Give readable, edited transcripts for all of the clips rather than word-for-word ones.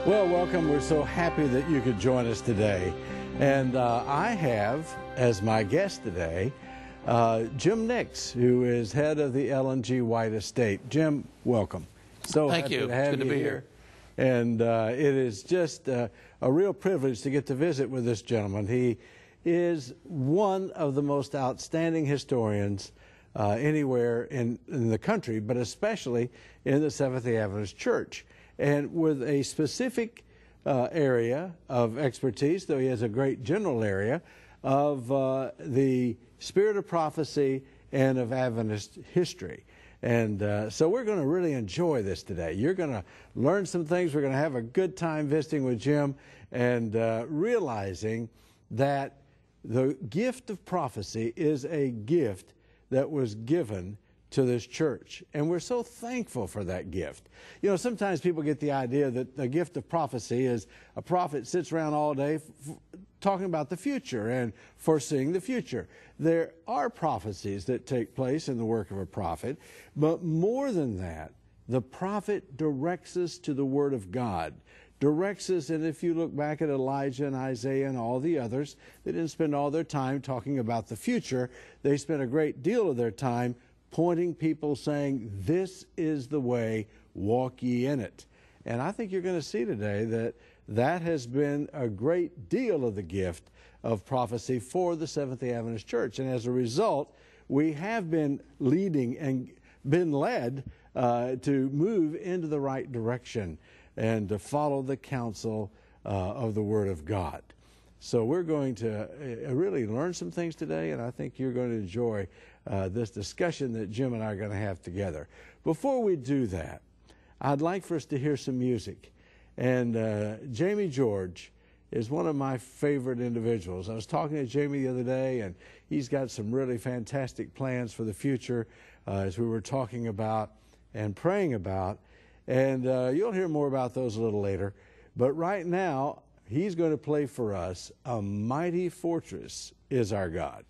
Well, welcome. We're so happy that you could join us today. And I have, as my guest today, Jim Nix, who is head of the L&G White Estate. Jim, welcome. So Thank happy you. to have Good to you be here. And it is just a real privilege to get to visit with this gentleman. He is one of the most outstanding historians anywhere in the country, but especially in the Seventh-day Adventist Church. And with a specific area of expertise, though he has a great general area, of the spirit of prophecy and of Adventist history. And so we're going to really enjoy this today. You're going to learn some things. We're going to have a good time visiting with Jim and realizing that the gift of prophecy is a gift that was given to this church. And we're so thankful for that gift. You know, sometimes people get the idea that the gift of prophecy is a prophet sits around all day talking about the future and foreseeing the future. There are prophecies that take place in the work of a prophet, but more than that, the prophet directs us to the Word of God, directs us, and if you look back at Elijah and Isaiah and all the others, they didn't spend all their time talking about the future. They spent a great deal of their time pointing people, saying, this is the way, walk ye in it. And I think you're going to see today that that has been a great deal of the gift of prophecy for the Seventh-day Adventist Church. And as a result, we have been leading and been led to move into the right direction and to follow the counsel of the Word of God. So we're going to really learn some things today, and I think you're going to enjoy this discussion that Jim and I are going to have together. Before we do that, I'd like for us to hear some music. And Jamie George is one of my favorite individuals. I was talking to Jamie the other day, and he's got some really fantastic plans for the future as we were talking about and praying about. And you'll hear more about those a little later. But right now, he's going to play for us, A Mighty Fortress is Our God.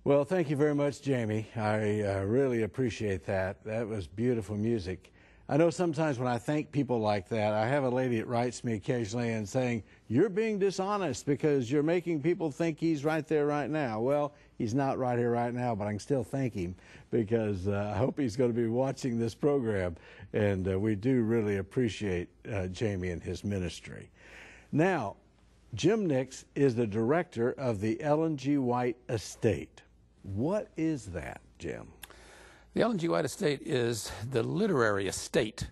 Well, thank you very much, Jamie. I really appreciate that. That was beautiful music. I know sometimes when I thank people like that, I have a lady that writes me occasionally and saying, you're being dishonest because you're making people think he's right there right now. Well, he's not right here right now, but I can still thank him because I hope he's going to be watching this program. And we do really appreciate Jamie and his ministry. Now, Jim Nix is the director of the Ellen G. White Estate. What is that, Jim? The Ellen G. White Estate is the literary estate.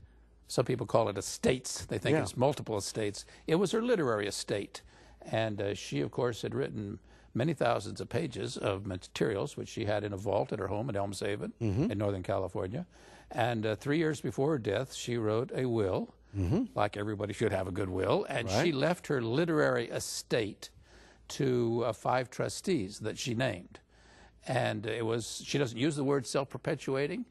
Some people call it estates. They think it's multiple estates. It was her literary estate. And she, of course, had written many thousands of pages of materials, which she had in a vault at her home in Elms Haven in Northern California. And 3 years before her death, she wrote a will, like everybody should have a good will, and she left her literary estate to 5 trustees that she named. And it was, she doesn't use the word self-perpetuating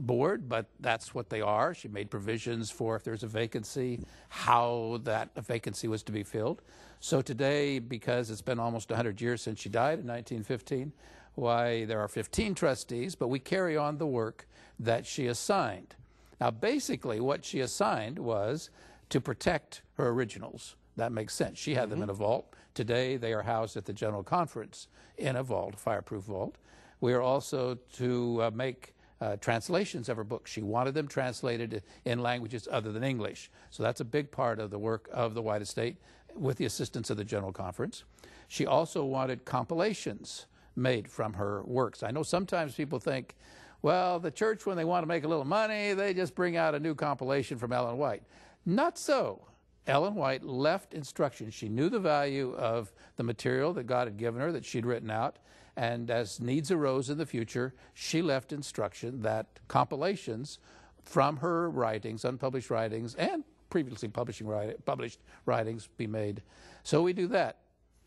board, but that's what they are. She made provisions for if there's a vacancy, how that vacancy was to be filled. So today, because it's been almost 100 years since she died in 1915, why there are 15 trustees, but we carry on the work that she assigned. Now, basically, what she assigned was to protect her originals. That makes sense. She had them in a vault. Today, they are housed at the General Conference in a vault, a fireproof vault. We are also to make translations of her books. She wanted them translated in languages other than English. So that's a big part of the work of the White Estate with the assistance of the General Conference. She also wanted compilations made from her works. I know sometimes people think, well, the church, when they want to make a little money, they just bring out a new compilation from Ellen White. Not so. Ellen White left instructions. She knew the value of the material that God had given her, that she'd written out, and as needs arose in the future, she left instruction that compilations from her writings, unpublished writings, and previously published writings be made. So we do that.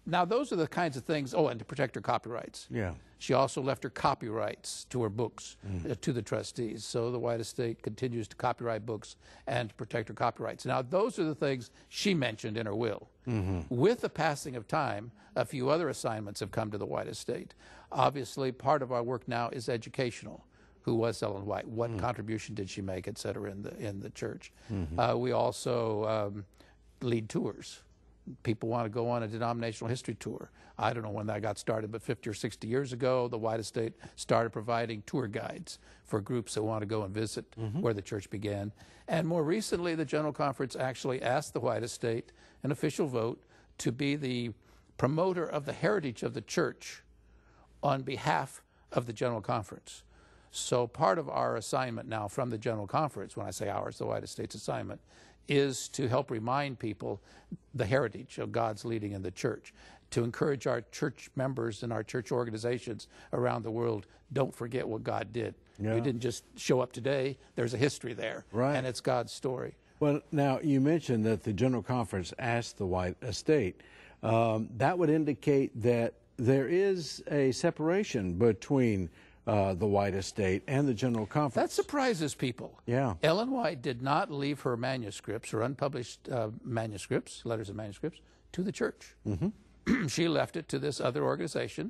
Now, those are the kinds of things, oh, and to protect her copyrights. Yeah. She also left her copyrights to her books, to the trustees. So the White Estate continues to copyright books and to protect her copyrights. Now, those are the things she mentioned in her will. With the passing of time, a few other assignments have come to the White Estate. Obviously, part of our work now is educational. Who was Ellen White? What contribution did she make, et cetera, in the church? We also lead tours. People want to go on a denominational history tour. I don't know when that got started, but 50 or 60 years ago, the White Estate started providing tour guides for groups that want to go and visit where the church began. And more recently, the General Conference actually asked the White Estate, an official vote, to be the promoter of the heritage of the church on behalf of the General Conference. So part of our assignment now from the General Conference, when I say ours, the White Estate's assignment, is to help remind people the heritage of God's leading in the church, to encourage our church members and our church organizations around the world, don't forget what God did. You didn't just show up today. There's a history there, and it's God's story. Well, now, you mentioned that the General Conference asked the White Estate. That would indicate that there is a separation between the White Estate and the General Conference. That surprises people. Yeah. Ellen White did not leave her manuscripts, or unpublished manuscripts, letters and manuscripts, to the church. She left it to this other organization,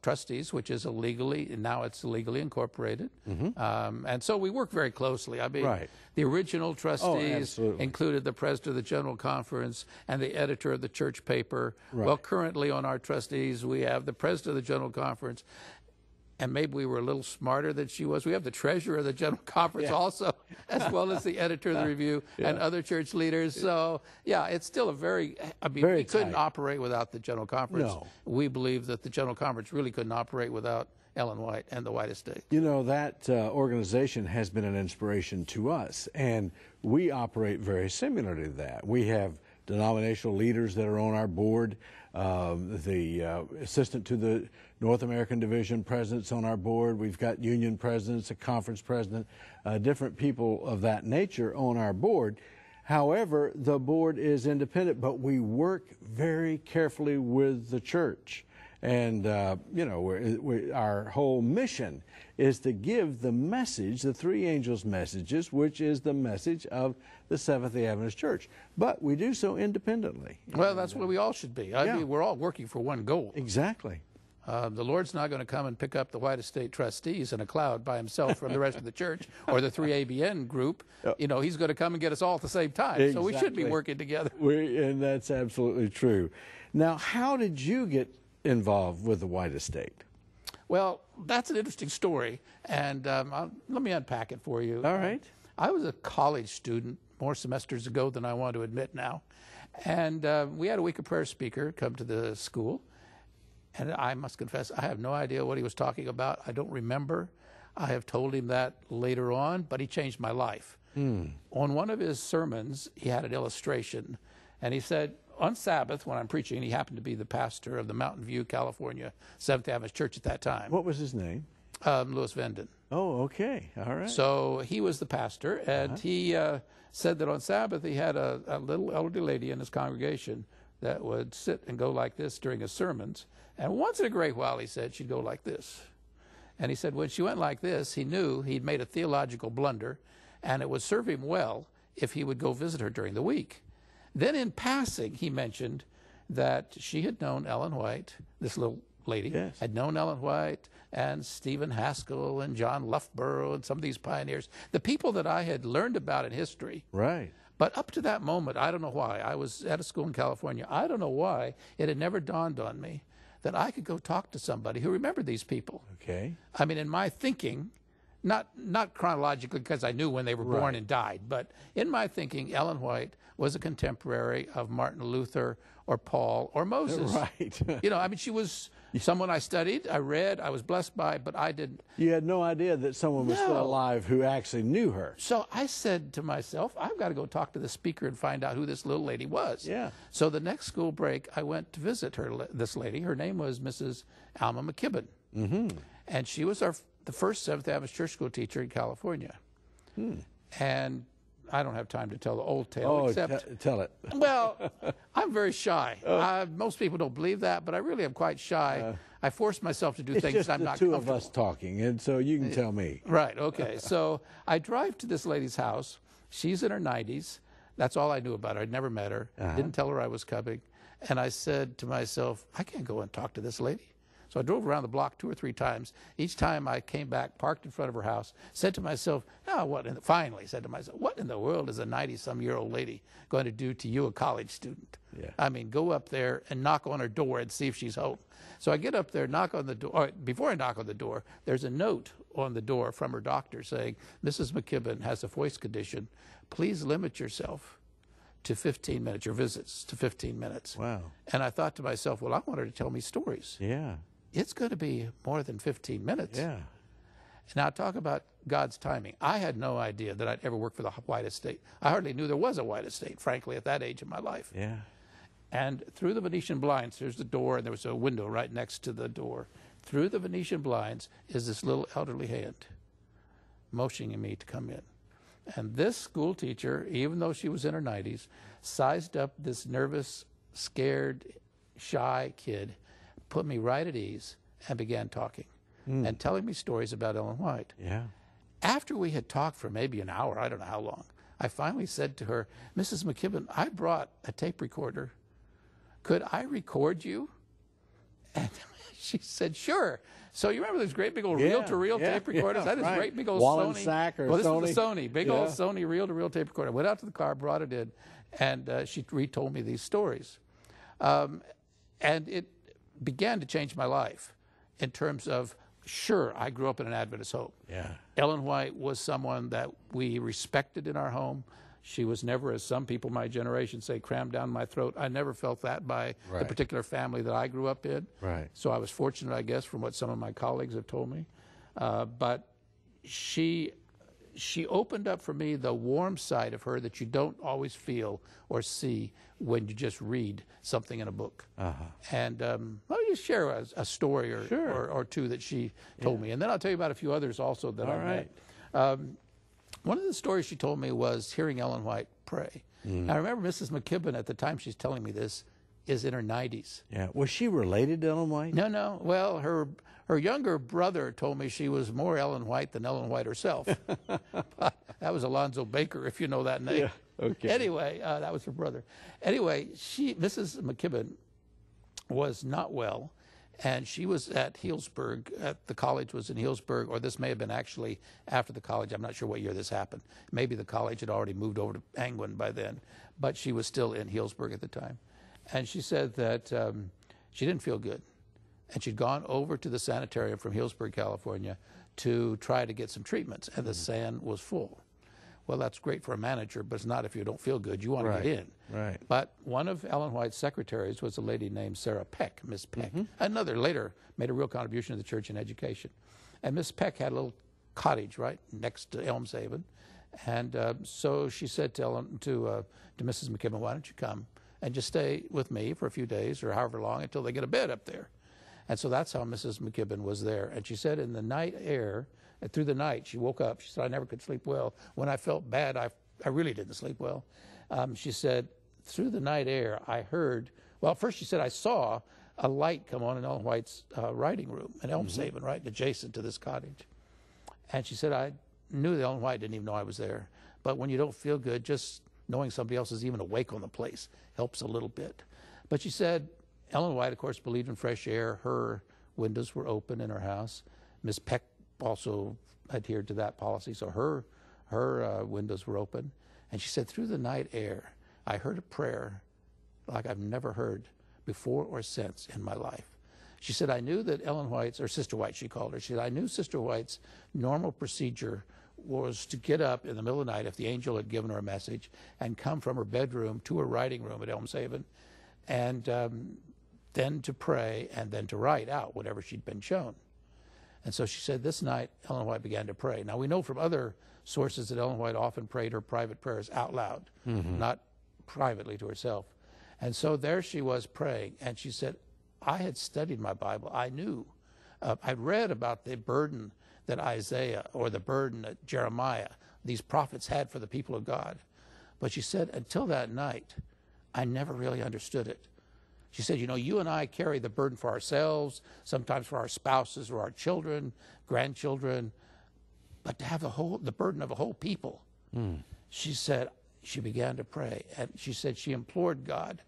trustees, which is now it's legally incorporated. And so we work very closely. I mean, the original trustees included the president of the General Conference and the editor of the church paper. Well, currently on our trustees, we have the president of the General Conference, and maybe we were a little smarter than she was. We have the treasurer of the General Conference also, as well as the editor of the review and other church leaders. So, yeah, it's still a we couldn't operate without the General Conference. No. We believe that the General Conference really couldn't operate without Ellen White and the White Estate. You know, that organization has been an inspiration to us, and we operate very similar to that. We have denominational leaders that are on our board. The assistant to the North American Division president's on our board. We've got union presidents, a conference president, different people of that nature on our board. However, the board is independent, but we work very carefully with the church. And, you know, our whole mission is to give the message, the three angels' messages, which is the message of the Seventh-day Adventist Church. But we do so independently. Well, that's what we all should be. I mean, we're all working for one goal. Exactly. The Lord's not going to come and pick up the White Estate trustees in a cloud by himself from the rest of the church or the 3ABN group. You know, he's going to come and get us all at the same time. Exactly. So we should be working together. And that's absolutely true. Now, how did you get involved with the White Estate? Well, that's an interesting story, and let me unpack it for you. All right. I was a college student more semesters ago than I want to admit now, and we had a Week of Prayer speaker come to the school. And I must confess, I have no idea what he was talking about. I don't remember. I have told him that later on, but he changed my life. On one of his sermons, he had an illustration, and he said, on Sabbath, when I'm preaching, and he happened to be the pastor of the Mountain View, California, Seventh Adventist Church at that time. What was his name? Louis Venden. Oh, okay. All right. So he was the pastor, and he said that on Sabbath he had a little elderly lady in his congregation that would sit and go like this during his sermons. And once in a great while, he said, she'd go like this. And he said when she went like this, he knew he'd made a theological blunder, and it would serve him well if he would go visit her during the week. Then in passing, he mentioned that she had known Ellen White, this little lady, had known Ellen White and Stephen Haskell and John Loughborough and some of these pioneers, the people that I had learned about in history. Right. But up to that moment, I don't know why, I was at a school in California, I don't know why it had never dawned on me that I could go talk to somebody who remembered these people. Okay. I mean, in my thinking, not chronologically because I knew when they were born and died, but in my thinking, Ellen White was a contemporary of Martin Luther or Paul or Moses. Right. You know, I mean, she was someone I studied, I read, I was blessed by, but I didn't. You had no idea that someone was still alive who actually knew her. So I said to myself, I've got to go talk to the speaker and find out who this little lady was. Yeah. So the next school break, I went to visit this lady. Her name was Mrs. Alma McKibben. And she was the first Seventh Adventist Church School teacher in California. And I don't have time to tell the old tale, except... tell it. Well, I'm very shy. Most people don't believe that, but I really am quite shy. I force myself to do things I'm not comfortable. It's just the two of us talking, and so you can tell me. Right, okay. So I drive to this lady's house. She's in her 90s. That's all I knew about her. I'd never met her. Didn't tell her I was coming. And I said to myself, I can't go and talk to this lady. So I drove around the block 2 or 3 times. Each time I came back, parked in front of her house, said to myself, finally said to myself, what in the world is a 90-some-year-old lady going to do to you, a college student? Yeah. I mean, go up there and knock on her door and see if she's home. So I get up there, knock on the door. Or before I knock on the door, there's a note on the door from her doctor saying, Mrs. McKibben has a voice condition. Please limit yourself to 15 minutes, your visits to 15 minutes. Wow. And I thought to myself, well, I want her to tell me stories. Yeah. It's going to be more than 15 minutes. Yeah. Now, talk about God's timing. I had no idea that I'd ever work for the White Estate. I hardly knew there was a White Estate, frankly, at that age in my life. Yeah. And through the Venetian blinds, there's the door, and there was a window right next to the door. Through the Venetian blinds is this little elderly hand motioning me to come in. And this school teacher, even though she was in her 90s, sized up this nervous, scared, shy kid, put me right at ease, and began talking and telling me stories about Ellen White. Yeah. After we had talked for maybe an hour, I don't know how long, I finally said to her, Mrs. McKibben, I brought a tape recorder. Could I record you? And she said, sure. So you remember those great big old reel-to-reel tape recorders? I had this great big old Wallen Sony. Sack or well, this Sony. was the Sony, big old Sony reel-to-reel tape recorder. I went out to the car, brought it in, and she retold me these stories. And it began to change my life in terms of, sure, I grew up in an Adventist home. Yeah. Ellen White was someone that we respected in our home. She was never, as some people my generation say, crammed down my throat. I never felt that by the particular family that I grew up in. Right. So I was fortunate, I guess, from what some of my colleagues have told me. But she opened up for me the warm side of her that you don't always feel or see when you just read something in a book. And I'll just share a story or two that she told me. And then I'll tell you about a few others also that I met. One of the stories she told me was hearing Ellen White pray. I remember Mrs. McKibben at the time she's telling me this is in her 90s. Yeah. Was she related to Ellen White? No, no. Well, her younger brother told me she was more Ellen White than Ellen White herself. That was Alonzo Baker, if you know that name. Yeah. Okay. Anyway, that was her brother. Anyway, Mrs. McKibben was not well, And she was at Healdsburg, the college was in Healdsburg, or this may have been actually after the college. I'm not sure what year this happened. Maybe the college had already moved over to Angwin by then, but she was still in Healdsburg at the time. And she said that she didn't feel good. And she'd gone over to the sanitarium from Healdsburg, California, to try to get some treatments, and the SAN was full. Well, that's great for a manager, but it's not if you don't feel good. You want to get in. Right. But one of Ellen White's secretaries was a lady named Sarah Peck, Miss Peck. Another later made a real contribution to the church in education. And Miss Peck had a little cottage right next to Elmshaven. And so she said to Mrs. McKibben, why don't you come and just stay with me for a few days or however long until they get a bed up there. And so that's how Mrs. McKibben was there. And she said in the night air, through the night, she woke up. She said, I never could sleep well. When I felt bad, I really didn't sleep well. She said, through the night air, I heard, well, first she said, I saw a light come on in Ellen White's writing room in Elmshaven, right, adjacent to this cottage. And she said, I knew that Ellen White didn't even know I was there. But when you don't feel good, just knowing somebody else is even awake on the place helps a little bit. But she said, Ellen White, of course, believed in fresh air. Her windows were open in her house. Miss Peck also adhered to that policy, so her windows were open. And she said, through the night air, I heard a prayer like I've never heard before or since in my life. She said, I knew that Ellen White's, or Sister White she called her, she said, I knew Sister White's normal procedure was to get up in the middle of the night if the angel had given her a message and come from her bedroom to her writing room at Elmshaven, and then to pray and then to write out whatever she'd been shown. And so she said this night Ellen White began to pray. Now we know from other sources that Ellen White often prayed her private prayers out loud, not privately to herself. And so there she was praying, and she said, I had studied my Bible. I knew. I'd read about the burden that Isaiah or the burden that Jeremiah, these prophets had for the people of God. But she said, until that night, I never really understood it. She said, you know, you and I carry the burden for ourselves, sometimes for our spouses or our children, grandchildren, but to have the burden of a whole people. She said, she began to pray, and she said she implored God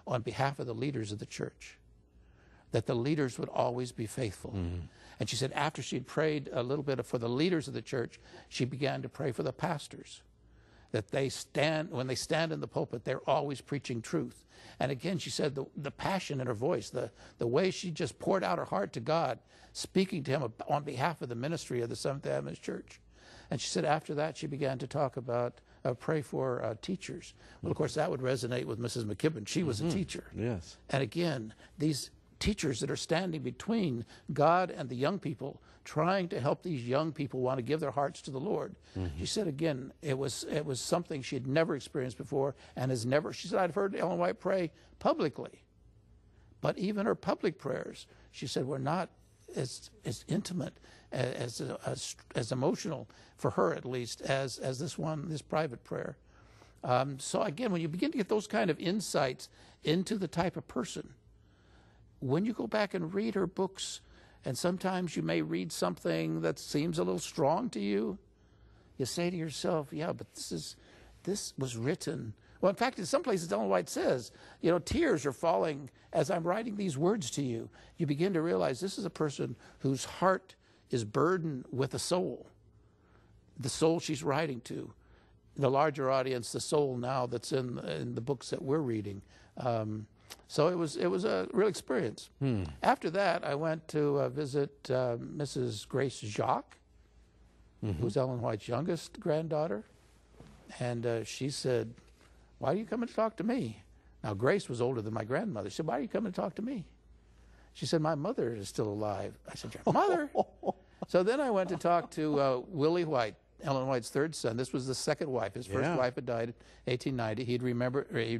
on behalf of the leaders of the church, that the leaders would always be faithful. And she said after she'd prayed a little bit for the leaders of the church, she began to pray for the pastors, that when they stand in the pulpit, they're always preaching truth. And again, she said the passion in her voice, the way she just poured out her heart to God, speaking to him on behalf of the ministry of the Seventh Adventist Church. And she said after that, she began to talk about, pray for teachers. Well, of course, that would resonate with Mrs. McKibben. She was a teacher. Yes. And again, these teachers that are standing between God and the young people, trying to help these young people want to give their hearts to the Lord. She said again, it was something she had never experienced before, and has never. She said, I'd heard Ellen White pray publicly, but even her public prayers, she said, were not as intimate, as emotional for her at least as this private prayer. So again, when you begin to get those kind of insights into the type of person, when you go back and read her books, and sometimes you may read something that seems a little strong to you, you say to yourself, yeah, but this was written. Well, in fact, in some places, Ellen White says, you know, tears are falling as I'm writing these words to you. You begin to realize this is a person whose heart is burdened with a soul, the soul she's writing to. The larger audience, the soul now that's in the books that we're reading. So it was a real experience. After that, I went to visit Mrs. Grace Jacques, who's Ellen White's youngest granddaughter. And she said, why are you coming to talk to me? Now, Grace was older than my grandmother. She said, why are you coming to talk to me? She said, my mother is still alive. I said, your mother? So then I went to talk to Willie White, Ellen White's third son. This was the second wife. His first wife had died in 1890. He'd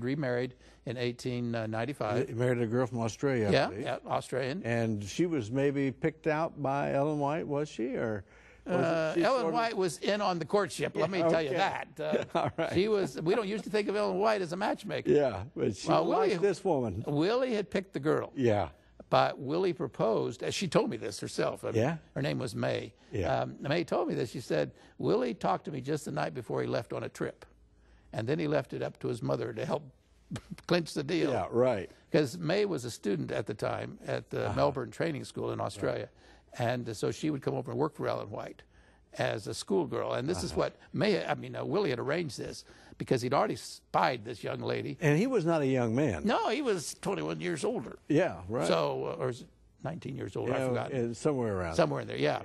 remarried in 1895. He married a girl from Australia. Yeah, Australian. And she was maybe picked out by Ellen White, was she? Or Ellen White was in on the courtship. Let me tell you that. All right. She was. We don't usually think of Ellen White as a matchmaker. Yeah, but she liked this woman. Willie had picked the girl. Yeah. But Willie proposed, as she told me this herself. Her name was May. Yeah. May told me this. She said, Willie talked to me just the night before he left on a trip. And then he left it up to his mother to help clinch the deal. Yeah, right. Because May was a student at the time at the Melbourne Training School in Australia. Right. And so she would come over and work for Ellen White as a schoolgirl. And this is what Willie had arranged this because he'd already spied this young lady. And he was not a young man. No, he was 21 years older. Yeah, right. So, or 19 years older, I forgot. Somewhere around. Somewhere in there, yeah.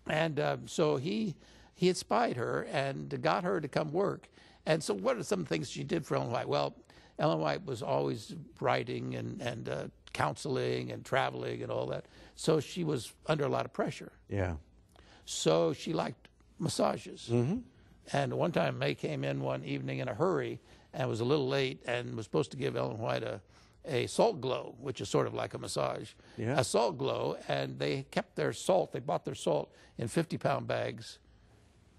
And so he had spied her and got her to come work. And so what are some things she did for Ellen White? Well, Ellen White was always writing and counseling and traveling and all that. So she was under a lot of pressure. Yeah. So she liked massages. Mm-hmm. And one time May came in one evening in a hurry and was a little late and was supposed to give Ellen White a salt glow, which is sort of like a massage, a salt glow, and they kept their salt, they bought their salt in 50-pound bags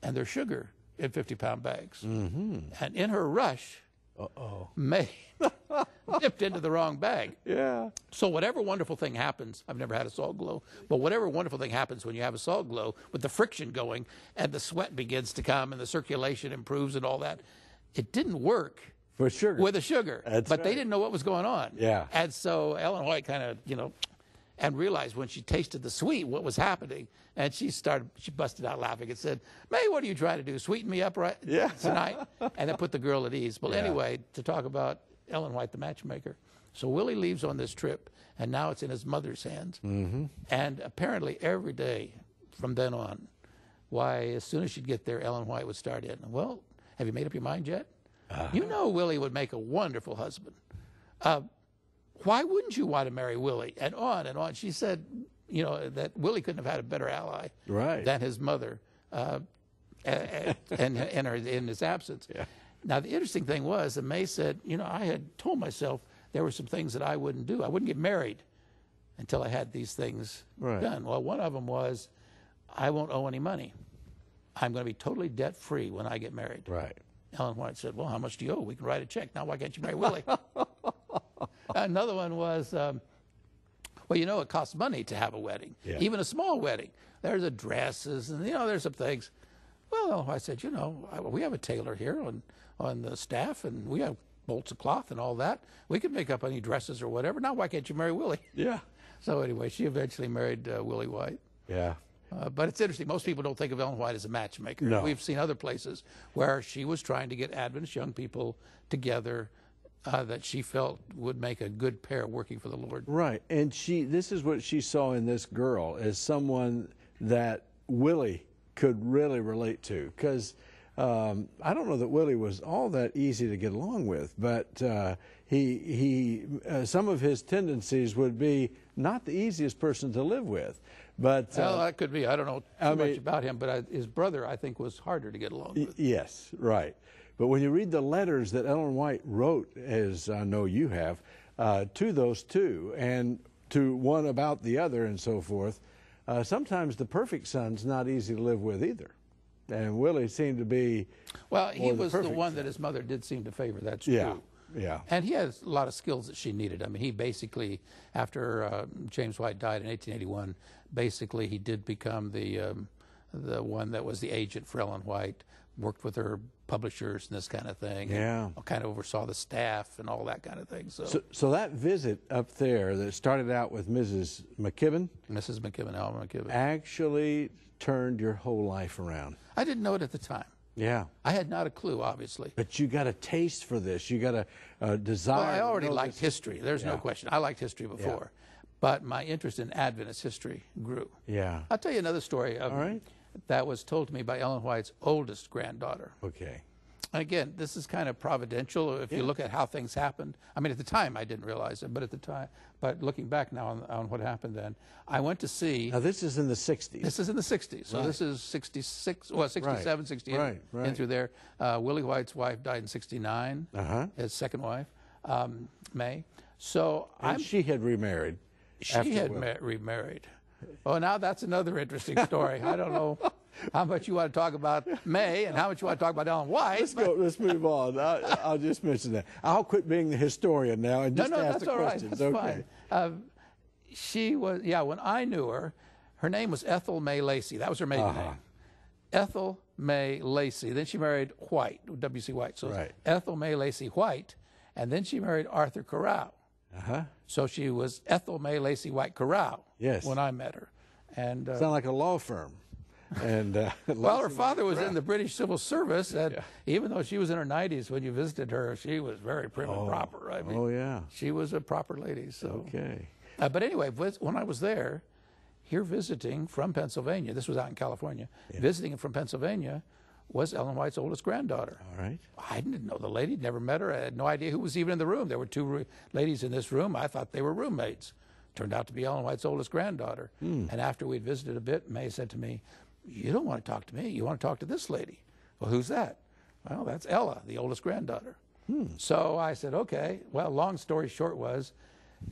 and their sugar in 50-pound bags. Mm-hmm. And in her rush, May dipped into the wrong bag. Yeah. So whatever wonderful thing happens, I've never had a salt glow, but whatever wonderful thing happens when you have a salt glow with the friction going and the sweat begins to come and the circulation improves and all that, it didn't work. With sugar. With the sugar. That's but right. They didn't know what was going on. Yeah. And so Ellen White kind of, and realized when she tasted the sweet what was happening. And she busted out laughing and said, May, what are you trying to do? Sweeten me up tonight? And then put the girl at ease. Well, anyway, to talk about Ellen White, the matchmaker. So Willie leaves on this trip, and now it's in his mother's hands. Mm-hmm. And apparently every day from then on, as soon as she'd get there, Ellen White would start in. Well, have you made up your mind yet? You know Willie would make a wonderful husband. Why wouldn't you want to marry Willie? And on and on. She said, that Willie couldn't have had a better ally than his mother in his absence. Yeah. Now, the interesting thing was that May said, I had told myself there were some things that I wouldn't do. I wouldn't get married until I had these things done. Well, one of them was I won't owe any money. I'm going to be totally debt-free when I get married. Right. Ellen White said, well, how much do you owe? We can write a check. Now, why can't you marry Willie? Another one was, it costs money to have a wedding, even a small wedding. There's the dresses and, there's some things. Well, Ellen White said, we have a tailor here on the staff, and we have bolts of cloth and all that. We can make up any dresses or whatever. Now, why can't you marry Willie? Yeah. So anyway, she eventually married Willie White. Yeah. But it's interesting. Most people don't think of Ellen White as a matchmaker. No. We've seen other places where she was trying to get Adventist young people together that she felt would make a good pair working for the Lord. Right. And this is what she saw in this girl as someone that Willie could really relate to. Because I don't know that Willie was all that easy to get along with, but some of his tendencies would be not the easiest person to live with. But well, that could be. I don't know too much about him, but his brother, I think, was harder to get along with. Yes, right. But when you read the letters that Ellen White wrote, as I know you have, to those two, and to one about the other and so forth, sometimes the perfect son's not easy to live with either. And Willie seemed to be he was the one that his mother did seem to favor. That's true. Yeah. And he has a lot of skills that she needed. I mean, he basically, after James White died in 1881, basically he did become the one that was the agent for Ellen White, worked with her publishers and this kind of thing. Yeah. And kind of oversaw the staff and all that kind of thing. So that visit up there that started out with Mrs. McKibben. Mrs. McKibben, Alma McKibben. Actually turned your whole life around. I didn't know it at the time. Yeah. I had not a clue, obviously. But you got a taste for this. You got a desire. Well, I already liked history. There's no question. I liked history before. Yeah. But my interest in Adventist history grew. Yeah. I'll tell you another story that was told to me by Ellen White's oldest granddaughter. Okay. And again, this is kind of providential if you look at how things happened. I mean, at the time, I didn't realize it, but looking back now on what happened then, I went to see... Now, this is in the 60s. This is in the 60s. So this is 66, 67, 68, in through there. Willie White's wife died in 69, his second wife, May. So she had remarried. She had remarried. Oh, now that's another interesting story. I don't know how much you want to talk about May and how much you want to talk about Ellen White. Let's move on. I'll just mention that. I'll quit being the historian now and just ask the questions. That's fine. She was, when I knew her, her name was Ethel May Lacey. That was her maiden name. Ethel May Lacey. Then she married White, W.C. White. So Ethel May Lacey White. And then she married Arthur Corral. So she was Ethel May Lacey White Corral when I met her. And sound like a law firm. And well, her father was in the British Civil Service, and even though she was in her 90s when you visited her, she was very prim and proper. I mean, she was a proper lady. So but anyway, when I was there, here visiting from Pennsylvania, this was out in California, visiting from Pennsylvania was Ellen White's oldest granddaughter. All right. I didn't know the lady, never met her. I had no idea who was even in the room. There were two ladies in this room. I thought they were roommates. Turned out to be Ellen White's oldest granddaughter. And after we'd visited a bit, May said to me, "You don't want to talk to me. You want to talk to this lady." "Well, who's that?" "Well, that's Ella, the oldest granddaughter." So I said, okay. Well, long story short was,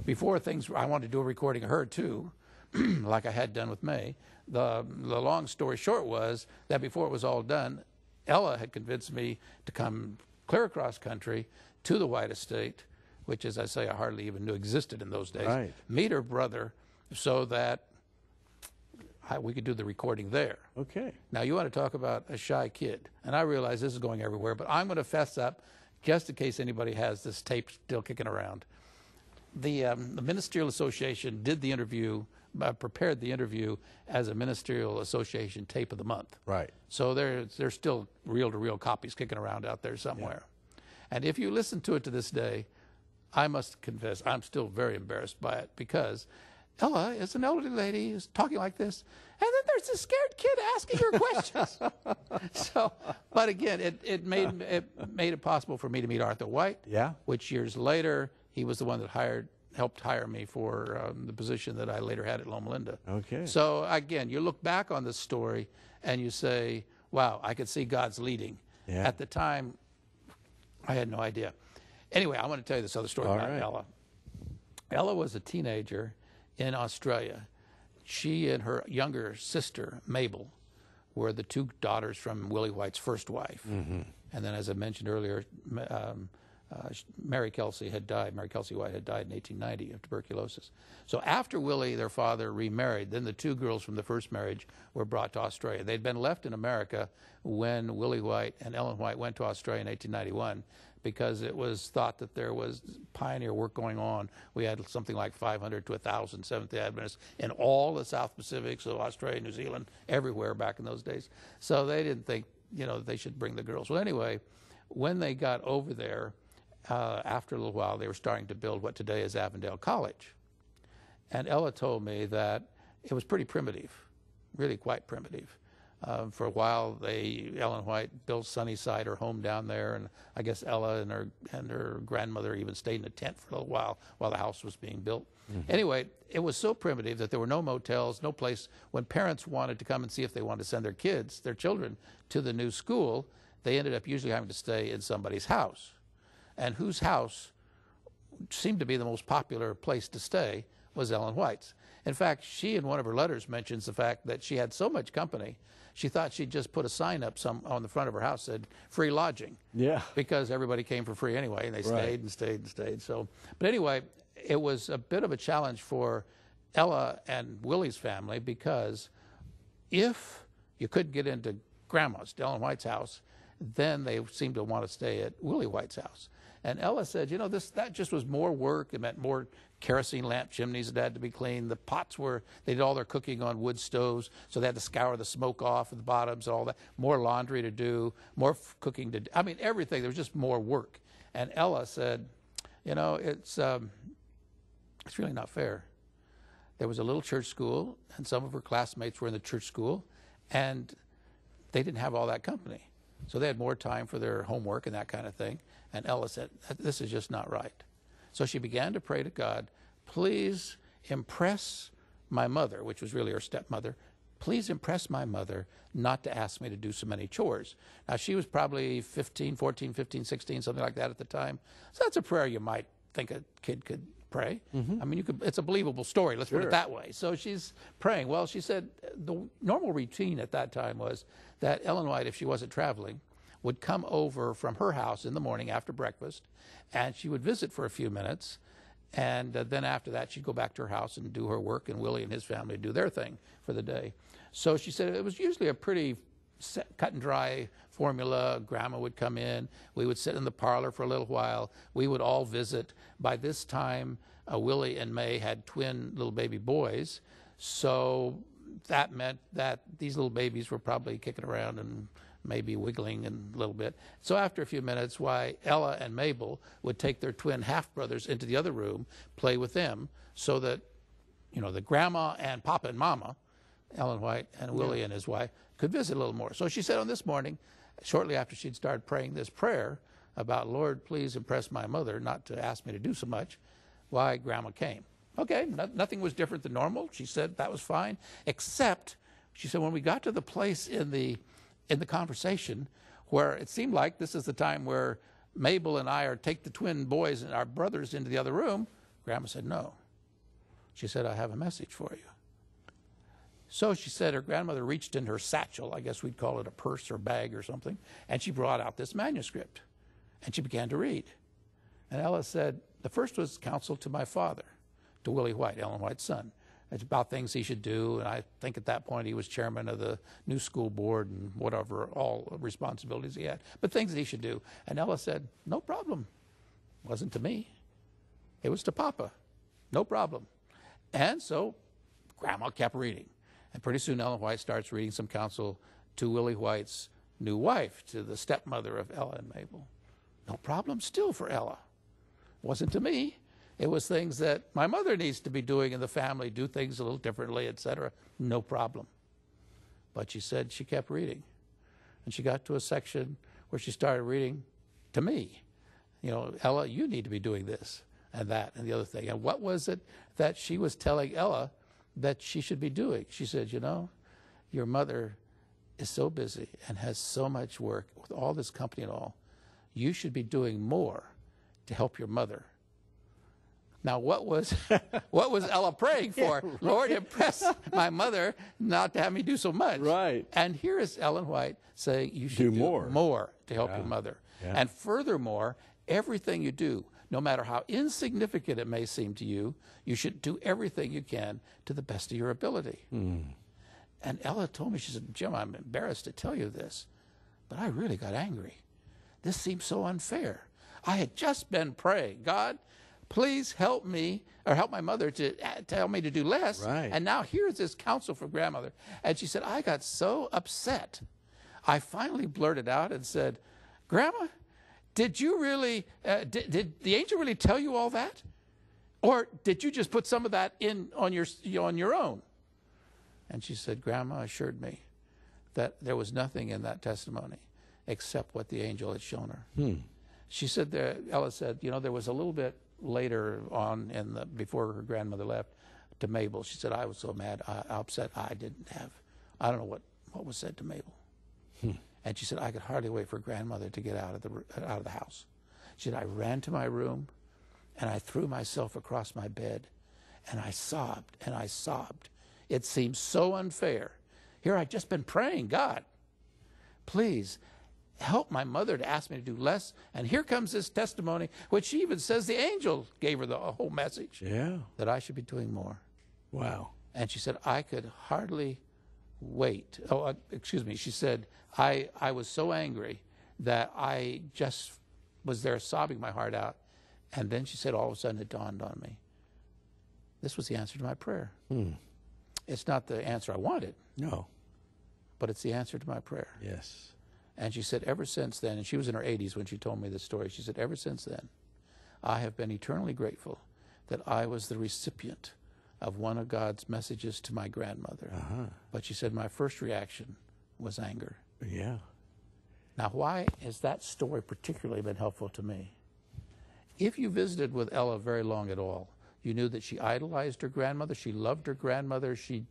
before things, I wanted to do a recording of her too, like I had done with May. The long story short was that before it was all done, Ella had convinced me to come clear across country to the White estate, which, as I say, I hardly even knew existed in those days, meet her brother so that we could do the recording there. Okay. Now, you want to talk about a shy kid, and I realize this is going everywhere, but I'm going to fess up just in case anybody has this tape still kicking around. The Ministerial Association did the interview, prepared the interview as a Ministerial Association tape of the month. Right. So there's still reel-to-reel copies kicking around out there somewhere. And if you listen to it to this day, I must confess, I'm still very embarrassed by it, because Ella is an elderly lady who's talking like this, and then there's this scared kid asking her questions. So, but again, it made it possible for me to meet Arthur White. Which years later, he was the one that helped hire me for the position that I later had at Loma Linda. Okay. So again, you look back on this story and you say, wow, I could see God's leading. At the time, I had no idea. Anyway, I want to tell you this other story about Ella. Ella was a teenager in Australia. She and her younger sister, Mabel, were the two daughters from Willie White's first wife. And then, as I mentioned earlier, Mary Kelsey White had died in 1890 of tuberculosis. So after Willie, their father, remarried, then the two girls from the first marriage were brought to Australia. They'd been left in America when Willie White and Ellen White went to Australia in 1891, because it was thought that there was pioneer work going on. We had something like 500 to 1,000 Seventh-day Adventists in all the South Pacific, so Australia, New Zealand, everywhere back in those days. So they didn't think, they should bring the girls. Well, anyway, when they got over there, after a little while, they were starting to build what today is Avondale College. And Ella told me that it was pretty primitive, really quite primitive. For a while, Ellen White built Sunnyside, her home down there, and I guess Ella and her grandmother even stayed in a tent for a little while the house was being built. Anyway, it was so primitive that there were no motels, no place. When parents wanted to come and see if they wanted to send their children to the new school, they ended up usually having to stay in somebody's house. And whose house seemed to be the most popular place to stay was Ellen White's. In fact, she, in one of her letters, mentions the fact that she had so much company, she thought she'd just put a sign up on the front of her house that said free lodging. Because everybody came for free anyway, and they stayed and stayed and stayed. So, but anyway, it was a bit of a challenge for Ella and Willie's family, because if you couldn't get into Grandma's, Ellen White's house, then they seemed to want to stay at Willie White's house. And Ella said, that just was more work. It meant more kerosene lamp chimneys that had to be cleaned. The pots they did all their cooking on wood stoves, so they had to scour the smoke off at the bottoms and all that. More laundry to do, more cooking to do. I mean, everything. There was just more work. And Ella said, it's really not fair. There was a little church school, and some of her classmates were in the church school, and they didn't have all that company. So they had more time for their homework and that kind of thing. And Ella said, this is just not right. So she began to pray to God, please impress my mother, which was really her stepmother, please impress my mother not to ask me to do so many chores. Now, she was probably 14, 15, 16, something like that at the time. So that's a prayer you might think a kid could pray. I mean, it's a believable story, let's put it that way. So she's praying. Well, she said the normal routine at that time was that Ellen White, if she wasn't traveling, would come over from her house in the morning after breakfast, and she would visit for a few minutes, and then after that she'd go back to her house and do her work, and Willie and his family would do their thing for the day. So she said it was usually a pretty cut and dry formula. Grandma would come in. We would sit in the parlor for a little while. We would all visit. By this time, Willie and May had twin little baby boys, so that meant that these little babies were probably kicking around and maybe wiggling a little bit. So after a few minutes, Ella and Mabel would take their twin half-brothers into the other room, play with them, so that, the grandma and Papa and Mama, Ellen White and Willie and his wife, could visit a little more. So she said on this morning, shortly after she'd started praying this prayer about, Lord, please impress my mother not to ask me to do so much, why Grandma came. Okay, nothing was different than normal. She said that was fine, except, she said, when we got to the place in the conversation where it seemed like this is the time where Mabel and I take the twin boys and our brothers into the other room, Grandma said, no. She said, I have a message for you. So she said her grandmother reached in her satchel, I guess we'd call it a purse or bag or something, and she brought out this manuscript, and she began to read. And Ella said, the first was counsel to my father, to Willie White, Ellen White's son. It's about things he should do, and I think at that point he was chairman of the new school board and whatever, all responsibilities he had, but things that he should do. And Ella said, no problem. It wasn't to me. It was to Papa. No problem. And so Grandma kept reading. And pretty soon Ellen White starts reading some counsel to Willie White's new wife, to the stepmother of Ella and Mabel. No problem still for Ella. It wasn't to me. It was things that my mother needs to be doing in the family, do things a little differently, etc. No problem. But she said she kept reading. And she got to a section where she started reading to me. Ella, you need to be doing this and that and the other thing. And what was it that she was telling Ella that she should be doing? She said, your mother is so busy and has so much work with all this company and all. You should be doing more to help your mother. Now, what was Ella praying for? Yeah, right. Lord, impress my mother not to have me do so much. Right. And here is Ellen White saying you should do more to help your mother. Yeah. And furthermore, everything you do, no matter how insignificant it may seem to you, you should do everything you can to the best of your ability. Mm. And Ella told me, she said, Jim, I'm embarrassed to tell you this, but I really got angry. This seems so unfair. I had just been praying, God, please help me, or help my mother to tell me to do less. Right. And now here's this counsel from grandmother. And she said, I got so upset. I finally blurted out and said, Grandma, did you really, did the angel really tell you all that? Or did you just put some of that in on your own? And she said, Grandma assured me that there was nothing in that testimony except what the angel had shown her. She said, Ella said, there was a little bit later on before her grandmother left to Mabel. She said, I was so mad, upset, I don't know what was said to Mabel. And she said, I could hardly wait for grandmother to get out of the house. She said, I ran to my room and I threw myself across my bed and I sobbed and I sobbed. It seemed so unfair. Here I'd just been praying, God, please help my mother to ask me to do less. And here comes this testimony, which she even says the angel gave her the whole message. Yeah. That I should be doing more. Wow. And she said, I could hardly wait. She said, I was so angry that I just was there sobbing my heart out. And then she said, all of a sudden it dawned on me. This was the answer to my prayer. It's not the answer I wanted. No. But it's the answer to my prayer. Yes. And she said, ever since then, and she was in her 80s when she told me this story, she said, ever since then, I have been eternally grateful that I was the recipient of one of God's messages to my grandmother. But she said, my first reaction was anger. Yeah. Now, why has that story particularly been helpful to me? If you visited with Ella very long at all, you knew that she idolized her grandmother, she loved her grandmother, she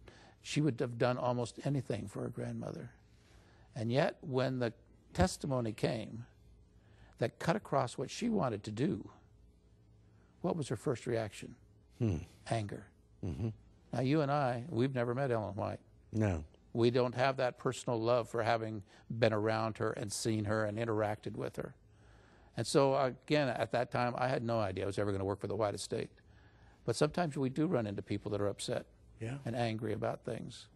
would have done almost anything for her grandmother. And yet, when the testimony came that cut across what she wanted to do, what was her first reaction? Anger. Now, you and I, we've never met Ellen White. No. We don't have that personal love for having been around her and seen her and interacted with her. And so, again, at that time, I had no idea I was ever going to work for the White Estate. But sometimes we do run into people that are upset and angry about things.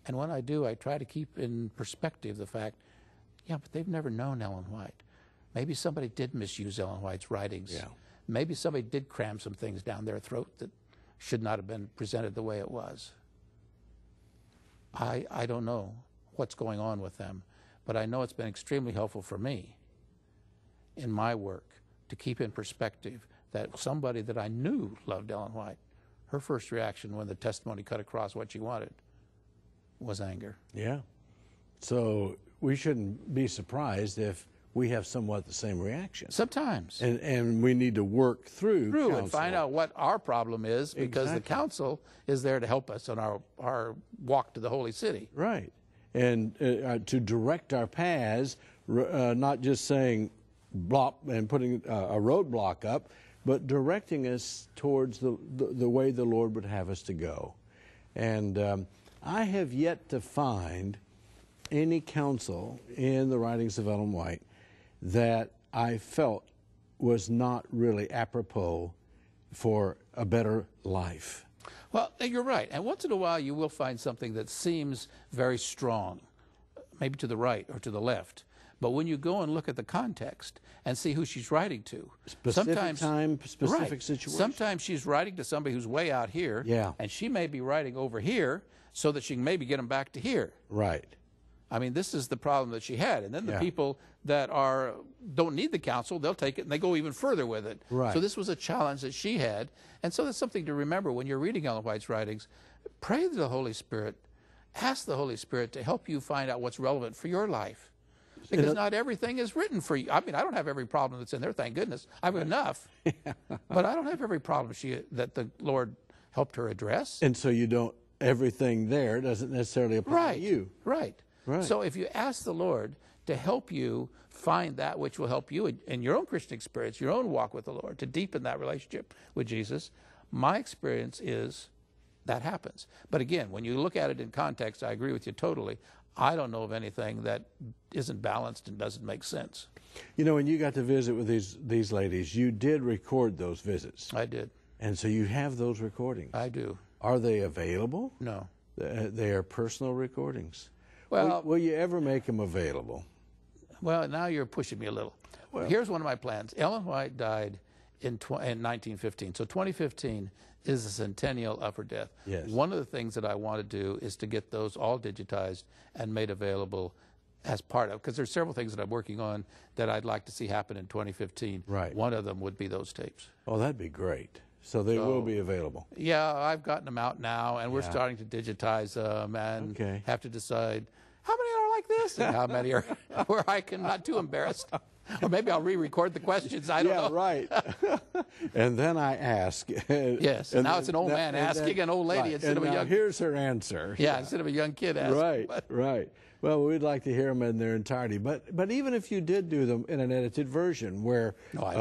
And when I do, I try to keep in perspective the fact, yeah, but they've never known Ellen White. Maybe somebody did misuse Ellen White's writings. Yeah. Maybe somebody did cram some things down their throat that should not have been presented the way it was. I don't know what's going on with them, but I know it's been extremely helpful for me in my work to keep in perspective that somebody that I knew loved Ellen White, her first reaction when the testimony cut across what she wanted was anger. Yeah. So we shouldn't be surprised if we have somewhat the same reaction. Sometimes. And we need to work through and find out what our problem is, because the council is there to help us on our walk to the holy city. Right. And to direct our paths, not just saying blop and putting a roadblock up, but directing us towards the way the Lord would have us to go. And I have yet to find any counsel in the writings of Ellen White that I felt was not really apropos for a better life. Well, you're right. And once in a while you will find something that seems very strong, maybe to the right or to the left. But when you go and look at the context and see who she's writing to, Specific time, specific right, situation. Sometimes she's writing to somebody who's way out here, yeah, and she may be writing over here so that she can maybe get them back to here. Right. I mean, this is the problem that she had. And then the people that don't need the counsel, they'll take it and they go even further with it. Right. So this was a challenge that she had. And so that's something to remember when you're reading Ellen White's writings. Pray to the Holy Spirit. Ask the Holy Spirit to help you find out what's relevant for your life. Because not everything is written for you. I mean, I don't have every problem that's in there, thank goodness. I have enough. But I don't have every problem that the Lord helped her address. And so you don't, everything there doesn't necessarily apply to you. Right. So if you ask the Lord to help you find that which will help you in your own Christian experience, your own walk with the Lord, to deepen that relationship with Jesus, my experience is that happens. But again, when you look at it in context, I agree with you totally. I don't know of anything that isn't balanced and doesn't make sense. You know, when you got to visit with these ladies, you did record those visits. I did. And so you have those recordings. I do. Are they available? No. They are personal recordings. Well, will you ever make them available? Well, now you're pushing me a little. Well, here's one of my plans. Ellen White died in 1915. So 2015 is the centennial of her death. Yes. One of the things that I want to do is to get those all digitized and made available as part of, because there's several things that I'm working on that I'd like to see happen in 2015. Right. One of them would be those tapes. Oh, that'd be great. So they will be available. Yeah, I've gotten them out now, and we're starting to digitize them and have to decide how many are like this and how many are where I can not too embarrassed. Or maybe I'll re-record the questions. I don't know. Yeah, right. And then I ask. Yes. And now it's an old man asking an old lady instead of a young. Here's her answer. Yeah, instead of a young kid asking. Right. Right. Well, we'd like to hear them in their entirety. But even if you did do them in an edited version where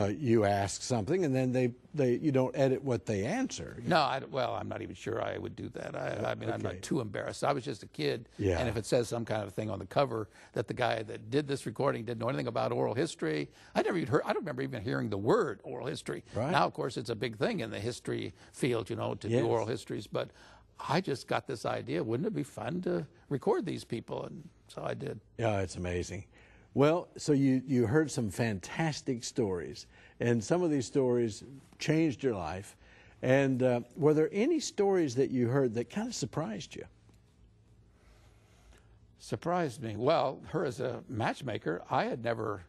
you ask something and then you don't edit what they answer. No, well, I'm not even sure I would do that. I mean, I'm not too embarrassed. I was just a kid. Yeah. And if it says some kind of thing on the cover that the guy that did this recording didn't know anything about oral history, I don't remember even hearing the word oral history. Right. Now, of course, it's a big thing in the history field, to do oral histories. But I just got this idea, wouldn't it be fun to record these people? And so I did. Yeah, it's amazing. Well, so you heard some fantastic stories, and some of these stories changed your life. And were there any stories that you heard that kind of surprised you? Surprised me? Well, her as a matchmaker, I'd never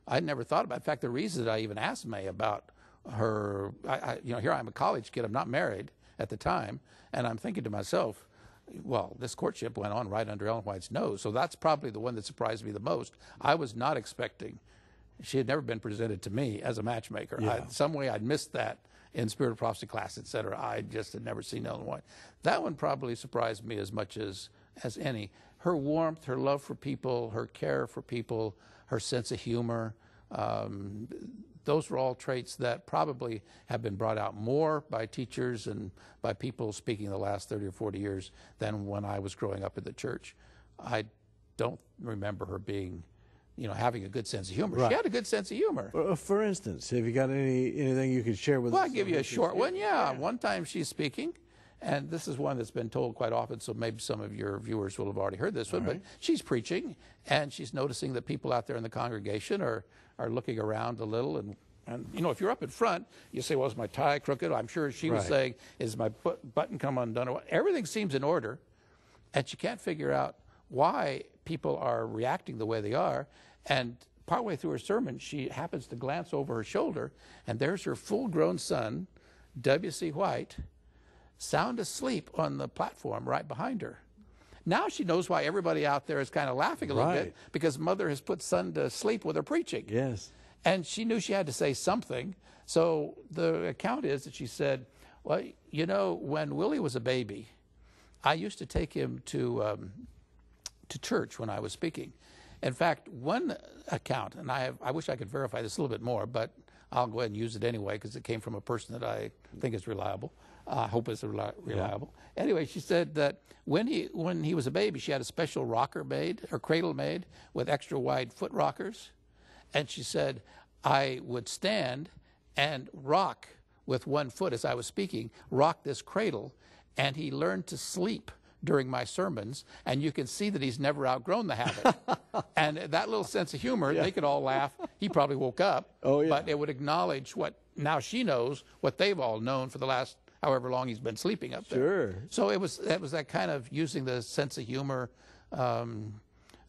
thought about. In fact, the reason that I even asked May about her, here I'm a college kid, I'm not married at the time, and I'm thinking to myself, well, this courtship went on right under Ellen White's nose, so that's probably the one that surprised me the most. I was not expecting, she had never been presented to me as a matchmaker. Yeah. Some way I'd missed that in Spirit of Prophecy class, etc. I just had never seen Ellen White. That one probably surprised me as much as any. Her warmth, her love for people, her care for people, her sense of humor, those were all traits that probably have been brought out more by teachers and by people speaking the last 30 or 40 years than when I was growing up in the church. I don't remember her being, having a good sense of humor. Right. She had a good sense of humor. For instance, have you got anything you could share with us? Well, I'll give you a short one. Yeah. One time she's speaking, And this is one that's been told quite often, so maybe some of your viewers will have already heard this one. But she's preaching, and she's noticing that people out there in the congregation are looking around a little. And you know, if you're up in front, you say, well, is my tie crooked? I'm sure she was saying, is my button come undone? Or what? Everything seems in order, and she can't figure out why people are reacting the way they are. And partway through her sermon, she happens to glance over her shoulder, and there's her full-grown son, W.C. White, sound asleep on the platform right behind her. Now she knows why everybody out there is kind of laughing a little bit, because mother has put son to sleep with her preaching. Yes. And she knew she had to say something. So the account is that she said, well, you know, when Willie was a baby, I used to take him to church when I was speaking. In fact, one account, and I wish I could verify this a little bit more, but I'll go ahead and use it anyway because it came from a person that I think is reliable. I hope it's reliable. Yeah. Anyway, she said that when he was a baby, she had a special rocker made, or cradle made, with extra wide foot rockers. And she said, I would stand and rock with one foot as I was speaking, rock this cradle, and he learned to sleep during my sermons, and you can see that he's never outgrown the habit. And that little sense of humor, they could all laugh. He probably woke up, but it would acknowledge what, now she knows, what they've all known for the last however long he's been sleeping up there. Sure. So it was that kind of using the sense of humor.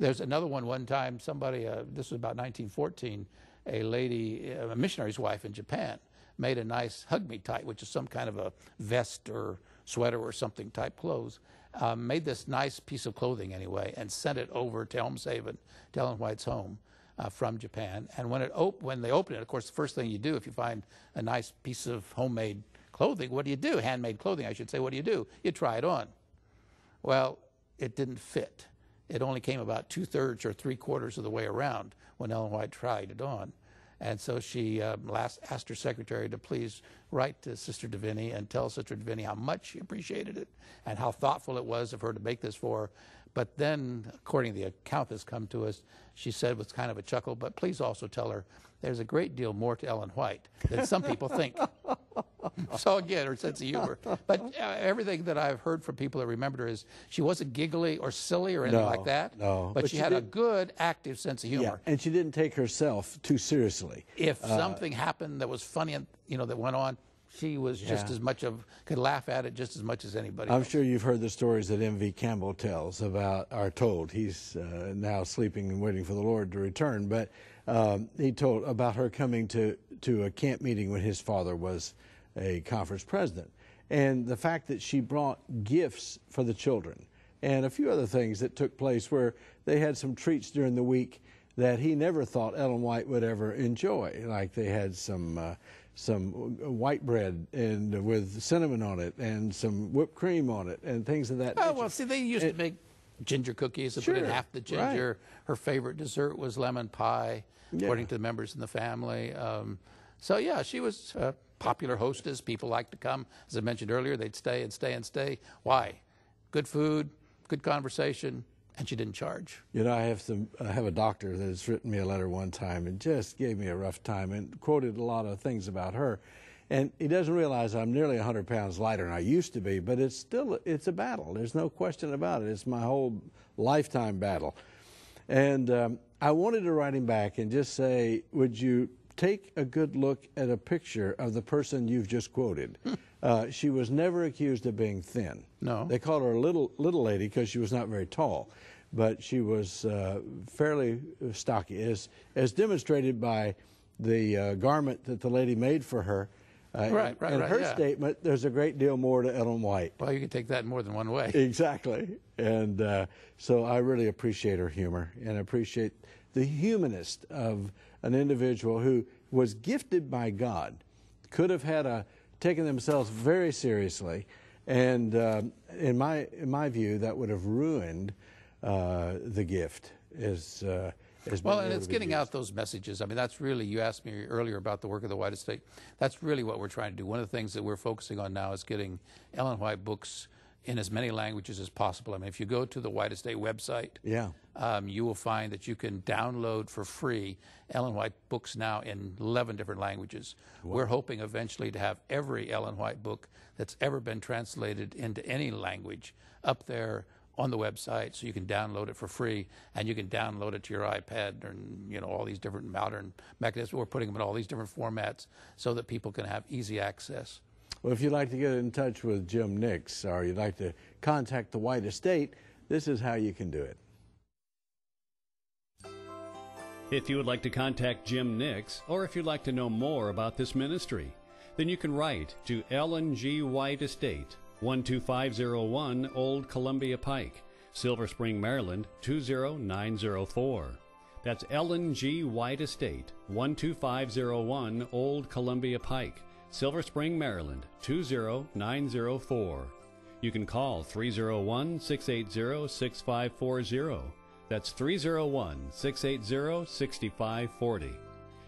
There's another one time, somebody, this was about 1914, a lady, a missionary's wife in Japan, made a nice hug me tight, which is some kind of a vest or sweater or something type clothes. Made this nice piece of clothing anyway, and sent it over to Elmshaven, to Ellen White's home from Japan. And when they open it, of course, the first thing you do if you find a nice piece of homemade clothing, what do you do? Handmade clothing, I should say. What do? You try it on. Well, it didn't fit. It only came about 2/3 or 3/4 of the way around when Ellen White tried it on. And so she asked her secretary to please write to Sister Deviney and tell Sister Deviney how much she appreciated it and how thoughtful it was of her to make this for her. But then, according to the account that's come to us, she said with kind of a chuckle, but please also tell her there's a great deal more to Ellen White than some people think. So again, her sense of humor. But everything that I've heard from people that remembered her is she wasn't giggly or silly or anything like that. No, but she had a good, active sense of humor. Yeah, and she didn't take herself too seriously. If something happened that was funny, that went on, she was just as much could laugh at it just as much as anybody else. I'm sure you've heard the stories that M.V. Campbell tells are told. He's now sleeping and waiting for the Lord to return. But he told about her coming to a camp meeting when his father was a conference president. And the fact that she brought gifts for the children and a few other things that took place where they had some treats during the week that he never thought Ellen White would ever enjoy. Like they had some white bread and with cinnamon on it and some whipped cream on it and things of that nature. Well, see, they used to make ginger cookies and put in half the ginger. Her favorite dessert was lemon pie, according to the members in the family. So, yeah, she was a popular hostess. People liked to come. As I mentioned earlier, they'd stay and stay and stay. Why? Good food, good conversation, and she didn't charge. You know, I have a doctor that has written me a letter one time and just gave me a rough time and quoted a lot of things about her. And he doesn't realize I'm nearly 100 pounds lighter than I used to be, but it's a battle. There's no question about it. It's my whole lifetime battle. And I wanted to write him back and just say, would you take a good look at a picture of the person you've just quoted. She was never accused of being thin. No. They called her a little lady because she was not very tall, but she was fairly stocky, as demonstrated by the garment that the lady made for her. In her statement, there's a great deal more to Ellen White. Well, you can take that in more than one way. Exactly. And so I really appreciate her humor and appreciate the humanist of an individual who was gifted by God, could have had taken themselves very seriously, and in my view, that would have ruined the gift. Well, and it's getting out those messages. I mean, that's really, you asked me earlier about the work of the White Estate. That's really what we're trying to do. One of the things that we're focusing on now is getting Ellen White books in as many languages as possible. I mean, if you go to the White Estate website, Yeah. You will find that you can download for free Ellen White books now in 11 different languages. Wow. We're hoping eventually to have every Ellen White book that's ever been translated into any language up there on the website, so you can download it for free, and you can download it to your iPad and, you know, all these different modern mechanisms. We're putting them in all these different formats so that people can have easy access. Well, if you'd like to get in touch with Jim Nix, or you'd like to contact the White Estate, this is how you can do it. If you would like to contact Jim Nix, or if you'd like to know more about this ministry, then you can write to Ellen G. White Estate, 12501 Old Columbia Pike, Silver Spring, Maryland, 20904. That's Ellen G. White Estate, 12501 Old Columbia Pike, Silver Spring, Maryland, 20904. You can call 301-680-6540. That's 301-680-6540.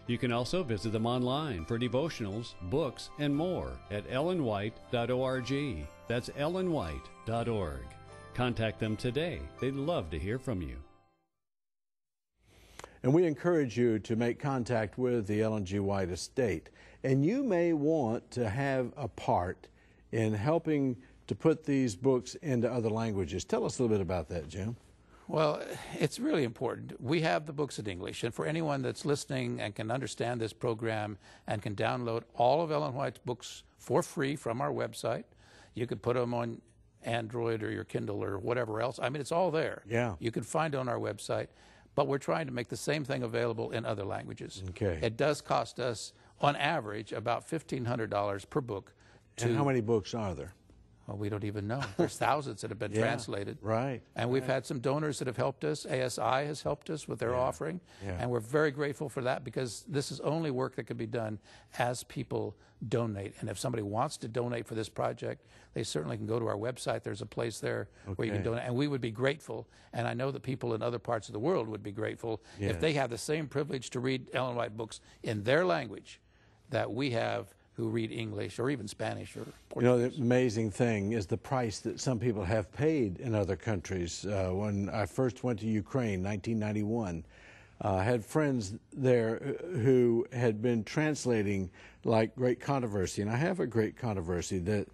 You can also visit them online for devotionals, books, and more at ellenwhite.org. That's ellenwhite.org. Contact them today. They'd love to hear from you. And we encourage you to make contact with the Ellen G. White Estate. And you may want to have a part in helping to put these books into other languages. Tell us a little bit about that, Jim. Well, it's really important. We have the books in English, and for anyone that's listening and can understand this program and can download all of Ellen White's books for free from our website, you could put them on Android or your Kindle or whatever else. I mean, it's all there. Yeah. You can find it on our website, but we're trying to make the same thing available in other languages. Okay. It does cost us, on average, about $1,500 per book. And how many books are there? Well, we don't even know. There's thousands that have been translated. Right. And we've had some donors that have helped us. ASI has helped us with their offering. Yeah. And we're very grateful for that, because this is only work that can be done as people donate. And if somebody wants to donate for this project, they certainly can go to our website. There's a place there where you can donate. And we would be grateful. And I know that people in other parts of the world would be grateful if they have the same privilege to read Ellen White books in their language that we have, who read English or even Spanish or Portuguese. You know, the amazing thing is the price that some people have paid in other countries. When I first went to Ukraine, 1991, I had friends there who had been translating like Great Controversy, and I have a Great Controversy that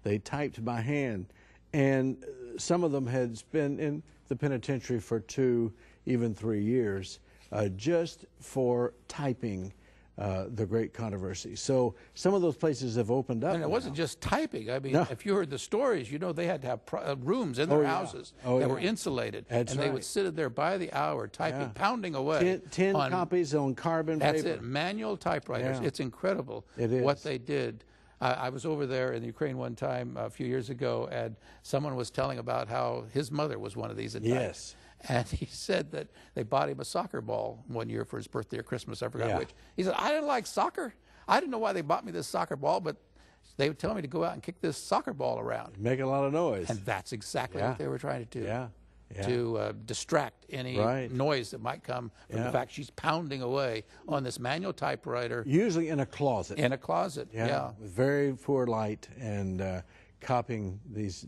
they typed by hand, and some of them had been in the penitentiary for 2, even 3 years, just for typing the Great Controversy. So some of those places have opened up. And it wasn't just typing. I mean, if you heard the stories, you know, they had to have rooms in their houses that were insulated. That's and they would sit there by the hour typing, pounding away. 10 copies on carbon paper. That's it, manual typewriters. It's incredible what they did. I was over there in Ukraine one time a few years ago, and someone was telling about how his mother was one of these. Yes. And he said that they bought him a soccer ball one year for his birthday or Christmas, I forgot which. He said, I didn't like soccer. I didn't know why they bought me this soccer ball, but they would tell me to go out and kick this soccer ball around. Make a lot of noise. And that's exactly what they were trying to do. Yeah. To distract any noise that might come from the fact she's pounding away on this manual typewriter. Usually in a closet. In a closet, With very poor light and copying these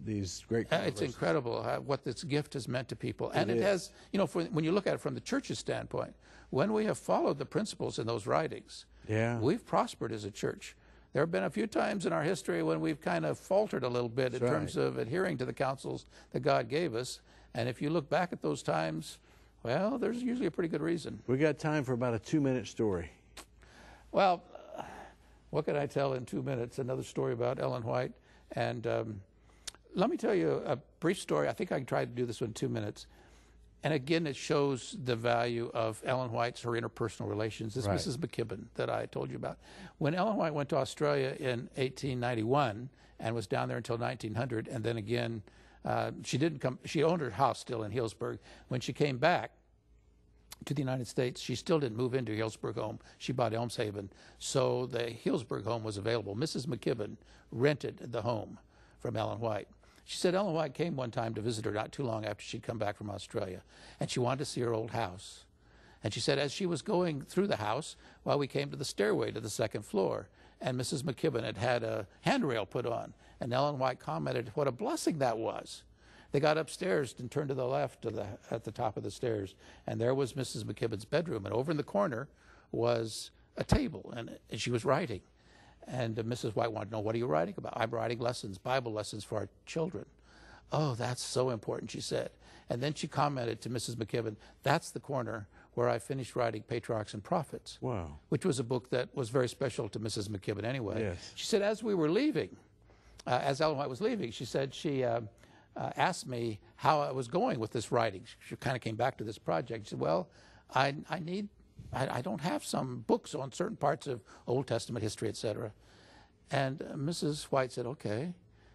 great It's incredible what this gift has meant to people. And it has, you know, when you look at it from the church's standpoint, when we have followed the principles in those writings, we've prospered as a church. There have been a few times in our history when we've kind of faltered a little bit in terms of adhering to the counsels that God gave us. And if you look back at those times, well, there's usually a pretty good reason. We got time for about a 2-minute story. Well, what can I tell in 2 minutes? Another story about Ellen White. And let me tell you a brief story. I think I can try to do this in 2 minutes. And again, it shows the value of Ellen White's, her interpersonal relations. This Mrs. McKibben that I told you about. When Ellen White went to Australia in 1891 and was down there until 1900, and then again, she didn't come, she owned her house still in Healdsburg. When she came back to the United States, she still didn't move into Healdsburg home. She bought Elmshaven. So the Healdsburg home was available. Mrs. McKibben rented the home from Ellen White. She said Ellen White came one time to visit her not too long after she'd come back from Australia, and she wanted to see her old house. And she said, as she was going through the house, well, we came to the stairway to the second floor, and Mrs. McKibben had had a handrail put on. And Ellen White commented, what a blessing that was. They got upstairs and turned to the left at the top of the stairs, and there was Mrs. McKibben's bedroom. And over in the corner was a table, and she was writing. And Mrs. White wanted to know, what are you writing about? I'm writing lessons, Bible lessons for our children. Oh, that's so important, she said. And then she commented to Mrs. McKibben, that's the corner where I finished writing Patriarchs and Prophets. Wow. Which was a book that was very special to Mrs. McKibben anyway. Yes. She said, as we were leaving, as Ellen White was leaving, she said she asked me how I was going with this writing. She kind of came back to this project. She said, well, I don't have some books on certain parts of Old Testament history, etc. And Mrs. White said, okay.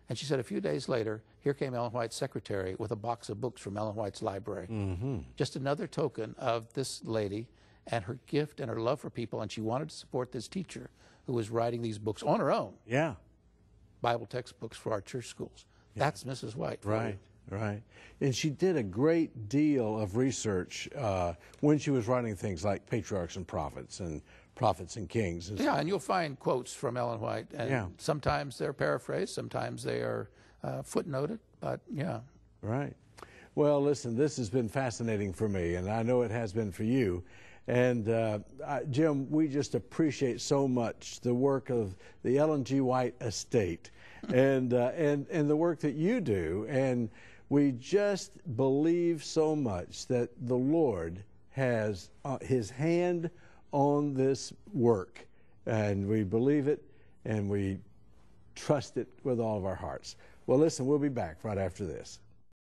And she said a few days later, here came Ellen White's secretary with a box of books from Ellen White's library. Mm-hmm. Just another token of this lady and her gift and her love for people, and she wanted to support this teacher who was writing these books on her own. Yeah. Bible textbooks for our church schools. Yeah. That's Mrs. White. Right, right. And she did a great deal of research when she was writing things like Patriarchs and Prophets and Kings. Yeah, and you'll find quotes from Ellen White. And sometimes they're paraphrased, sometimes they are footnoted, but yeah. Right. Well, listen, this has been fascinating for me, and I know it has been for you. And Jim, we just appreciate so much the work of the Ellen G. White estate and the work that you do. And we just believe so much that the Lord has his hand on this work, and we believe it and we trust it with all of our hearts. Well, listen, we'll be back right after this.